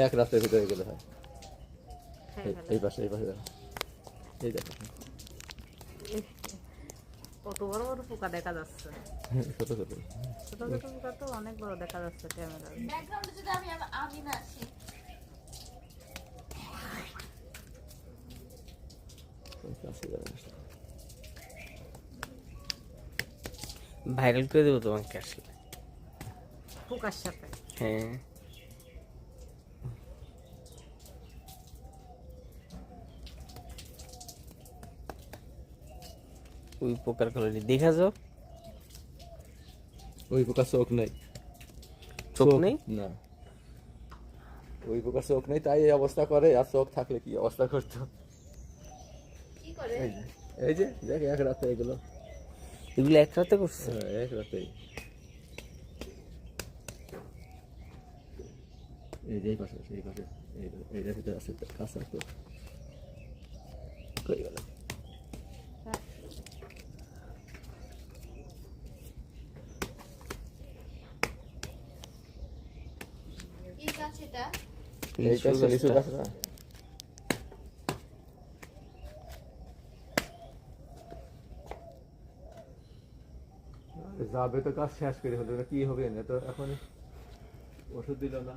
এক রাতের ভিতরে গেলে হয়। এই পাশে এই পাশে এই দেখো কত বড় বড় পোকা দেখা যাচ্ছে। ছোট ছোট ছোট ছোট পোকা তো অনেক বড় দেখা যাচ্ছে ক্যামেরায়। ব্যাকগ্রাউন্ডে যদি আমি না আসি। ভাইরাল করে দেবো তোমাকে আসলে। পোকার সাথে হ্যাঁ ওই পোকার কলোনি দেখা যাও। ওই পোকার চোখ নেই। চোখ নেই না, ওই পোকার চোখ নেই, তাই এই অবস্থা করে। আর চোখ থাকলে কি অবস্থা করতো। কি করে? এই যে দেখ এক রাতে এগুলো। এগুলো এক রাতে করছে। হ্যাঁ, এক রাতেই। এই যে এই পাশে এই পাশে এই রাতে আছে কাঁচা তো কই গেল। কি গাছ এটা? এইটা লিচু গাছ না? যাবে তো কাজ শেষ করে হলো, কি হবে না তো এখন ওষুধ দিল না।